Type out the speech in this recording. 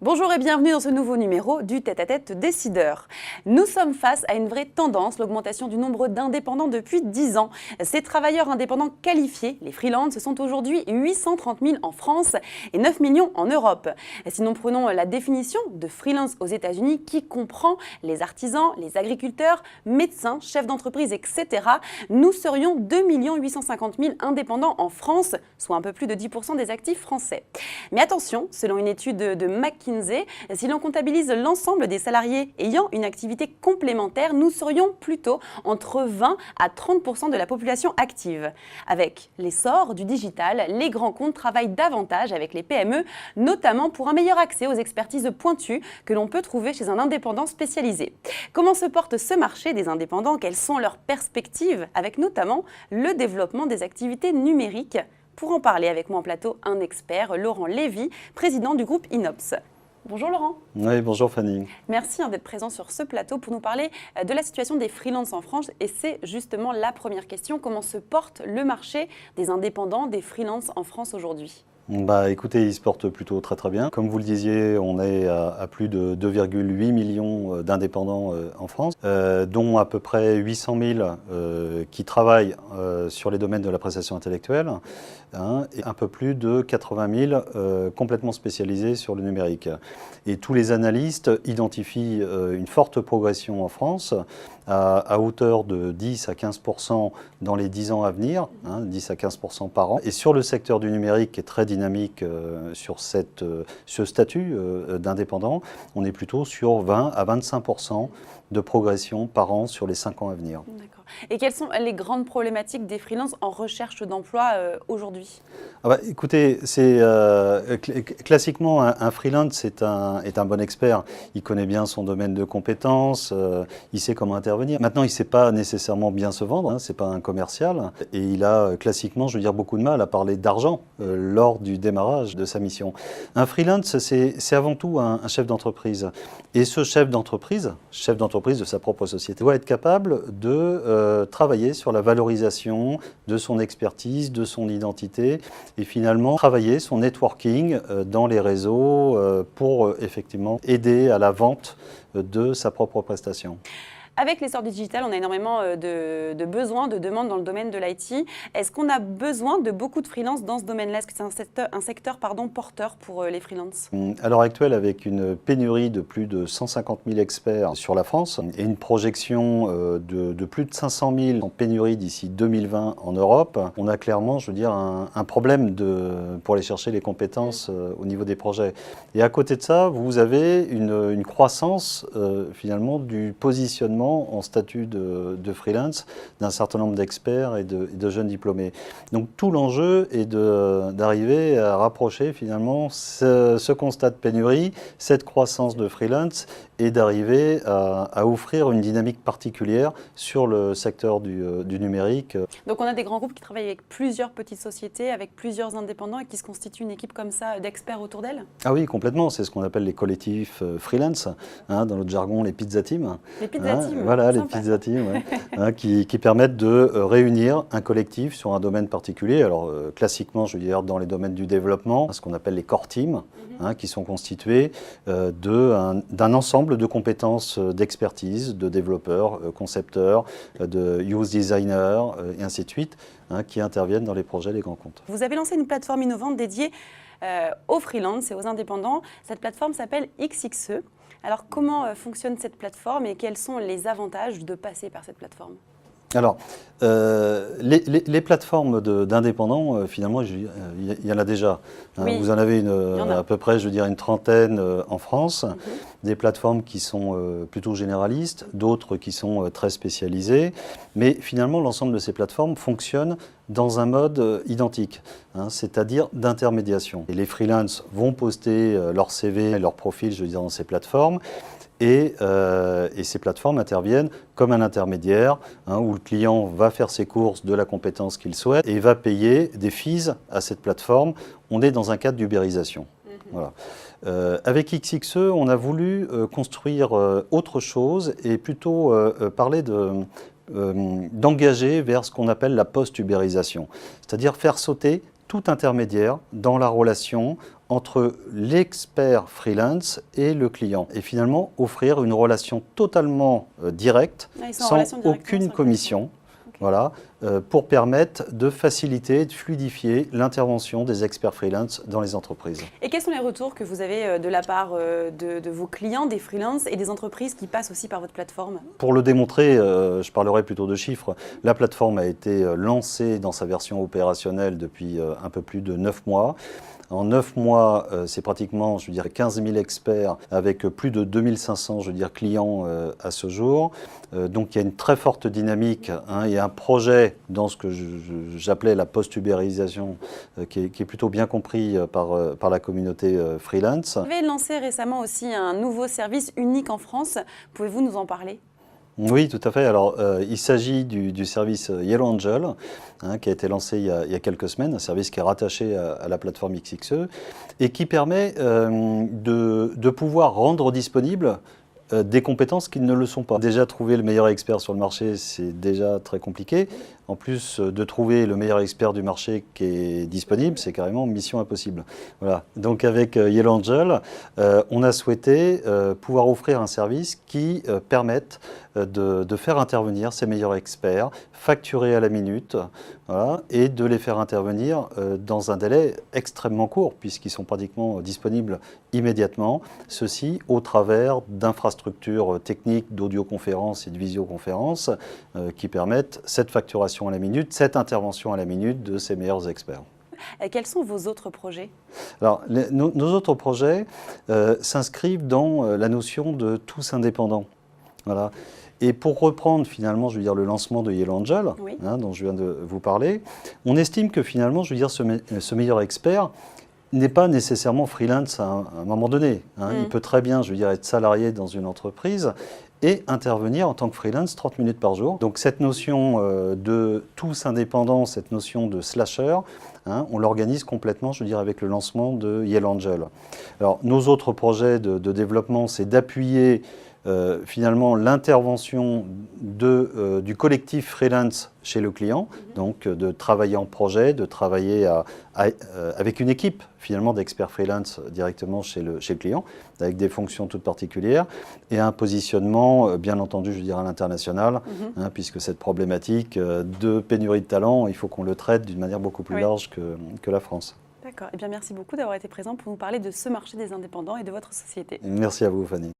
Bonjour et bienvenue dans ce nouveau numéro du Tête-à-Tête décideur. Nous sommes face à une vraie tendance, l'augmentation du nombre d'indépendants depuis 10 ans. Ces travailleurs indépendants qualifiés, les freelances, sont aujourd'hui 830 000 en France et 9 millions en Europe. Si nous prenons la définition de freelance aux États-Unis qui comprend les artisans, les agriculteurs, médecins, chefs d'entreprise, etc., nous serions 2 850 000 indépendants en France, soit un peu plus de 10% des actifs français. Mais attention, selon une étude de McKinsey, si l'on comptabilise l'ensemble des salariés ayant une activité complémentaire, nous serions plutôt entre 20 à 30% de la population active. Avec l'essor du digital, les grands comptes travaillent davantage avec les PME, notamment pour un meilleur accès aux expertises pointues que l'on peut trouver chez un indépendant spécialisé. Comment se porte ce marché des indépendants? Quelles sont leurs perspectives, avec notamment le développement des activités numériques? Pour en parler avec moi en plateau, un expert, Laurent Lévy, président du groupe Inops. Bonjour Laurent. Oui, bonjour Fanny. Merci d'être présent sur ce plateau pour nous parler de la situation des freelances en France. Et c'est justement la première question. Comment se porte le marché des indépendants, des freelances en France aujourd'hui ? Écoutez, il se porte plutôt très bien. Comme vous le disiez, on est à plus de 2,8 millions d'indépendants en France, dont à peu près 800 000 qui travaillent sur les domaines de la prestation intellectuelle, et un peu plus de 80 000 complètement spécialisés sur le numérique. Et tous les analystes identifient une forte progression en France à hauteur de 10 à 15% dans les 10 ans à venir, 10 à 15% par an. Et sur le secteur du numérique qui est très dynamique sur ce statut d'indépendant, on est plutôt sur 20 à 25% de progression par an sur les 5 ans à venir. D'accord. Et quelles sont les grandes problématiques des freelances en recherche d'emploi aujourd'hui ? Écoutez, classiquement, un freelance est un bon expert. Il connaît bien son domaine de compétences, il sait comment intervenir. Maintenant, il ne sait pas nécessairement bien se vendre, ce n'est pas un commercial. Et il a classiquement, je veux dire, beaucoup de mal à parler d'argent lors du démarrage de sa mission. Un freelance, c'est avant tout un chef d'entreprise. Et ce chef d'entreprise de sa propre société, doit être capable de travailler sur la valorisation de son expertise, de son identité, et finalement travailler son networking dans les réseaux pour effectivement aider à la vente de sa propre prestation. Avec l'essor du digital, on a énormément de besoins, de demandes dans le domaine de l'IT. Est-ce qu'on a besoin de beaucoup de freelances dans ce domaine-là? Est-ce que c'est un secteur porteur pour les freelances? À l'heure actuelle, avec une pénurie de plus de 150 000 experts sur la France et une projection de plus de 500 000 en pénurie d'ici 2020 en Europe, on a clairement, je veux dire, un problème pour aller chercher les compétences au niveau des projets. Et à côté de ça, vous avez une croissance finalement du positionnement en statut de freelance d'un certain nombre d'experts et de jeunes diplômés. Donc tout l'enjeu est d'arriver à rapprocher finalement ce constat de pénurie, cette croissance de freelance, et d'arriver à offrir une dynamique particulière sur le secteur du numérique. Donc on a des grands groupes qui travaillent avec plusieurs petites sociétés, avec plusieurs indépendants et qui se constituent une équipe comme ça d'experts autour d'elles? Ah oui, complètement. C'est ce qu'on appelle les collectifs freelance, dans notre jargon les pizza teams. Les pizza teams. Voilà, sympa. les pizza teams, qui permettent de réunir un collectif sur un domaine particulier. Alors classiquement, je veux dire, dans les domaines du développement, ce qu'on appelle les core teams, qui sont constitués d'un ensemble de compétences d'expertise, de développeurs, concepteurs, de use designers, et ainsi de suite, qui interviennent dans les projets des grands comptes. Vous avez lancé une plateforme innovante dédiée aux freelances et aux indépendants. Cette plateforme s'appelle XXE. Alors comment fonctionne cette plateforme et quels sont les avantages de passer par cette plateforme ? Alors, les plateformes d'indépendants, finalement, il y en a déjà. Oui, vous en avez à peu près, je veux dire, une trentaine en France. Des plateformes qui sont plutôt généralistes, d'autres qui sont très spécialisées. Mais finalement, l'ensemble de ces plateformes fonctionnent dans un mode identique, c'est-à-dire d'intermédiation. Et les freelances vont poster leur CV, leur profil, je veux dire, dans ces plateformes. Et ces plateformes interviennent comme un intermédiaire où le client va faire ses courses de la compétence qu'il souhaite et va payer des fees à cette plateforme. On est dans un cadre d'ubérisation. Voilà. Avec XXE, on a voulu construire autre chose et plutôt parler d'engager vers ce qu'on appelle la post-ubérisation, c'est-à-dire faire sauter tout intermédiaire dans la relation entre l'expert freelance et le client. Et finalement, offrir une relation totalement directe, sans aucune commission. Okay. Voilà, pour permettre de faciliter, de fluidifier l'intervention des experts freelance dans les entreprises. Et quels sont les retours que vous avez de la part de vos clients, des freelances et des entreprises qui passent aussi par votre plateforme? Pour le démontrer, je parlerai plutôt de chiffres. La plateforme a été lancée dans sa version opérationnelle depuis un peu plus de 9 mois. En 9 mois, c'est pratiquement, 15 000 experts avec plus de 2500, clients à ce jour. Donc il y a une très forte dynamique. Il y a un projet dans ce que j'appelais la post-ubérisation qui est plutôt bien compris par la communauté freelance. Vous avez lancé récemment aussi un nouveau service unique en France. Pouvez-vous nous en parler ? Oui, tout à fait. Alors, il s'agit du service Yellow Angel, qui a été lancé il y a quelques semaines, un service qui est rattaché à la plateforme XXE et qui permet de pouvoir rendre disponible des compétences qui ne le sont pas. Déjà, trouver le meilleur expert sur le marché, c'est déjà très compliqué. En plus de trouver le meilleur expert du marché qui est disponible, c'est carrément mission impossible. Voilà. Donc avec Yellow Angel, on a souhaité pouvoir offrir un service qui permette de faire intervenir ces meilleurs experts, facturés à la minute, voilà, et de les faire intervenir dans un délai extrêmement court, puisqu'ils sont pratiquement disponibles immédiatement, ceci au travers d'infrastructures techniques d'audioconférence et de visioconférence qui permettent cette facturation à la minute, cette intervention à la minute de ces meilleurs experts. Et quels sont vos autres projets? Alors, nos autres projets s'inscrivent dans la notion de tous indépendants. Voilà. Et pour reprendre finalement, le lancement de Yellow Angel, oui, dont je viens de vous parler, on estime que finalement, ce meilleur expert n'est pas nécessairement freelance à un moment donné. Il peut très bien, être salarié dans une entreprise et intervenir en tant que freelance 30 minutes par jour. Donc cette notion de tous indépendants, cette notion de slasher, on l'organise complètement, avec le lancement de Yellow Angel. Alors nos autres projets de développement, c'est d'appuyer finalement l'intervention du collectif freelance chez le client, donc de travailler en projet, de travailler avec une équipe finalement d'experts freelance directement chez le client, avec des fonctions toutes particulières, et un positionnement bien entendu à l'international, puisque cette problématique de pénurie de talent, il faut qu'on le traite d'une manière beaucoup plus large que la France. D'accord, eh bien merci beaucoup d'avoir été présent pour nous parler de ce marché des indépendants et de votre société. Merci à vous Fanny.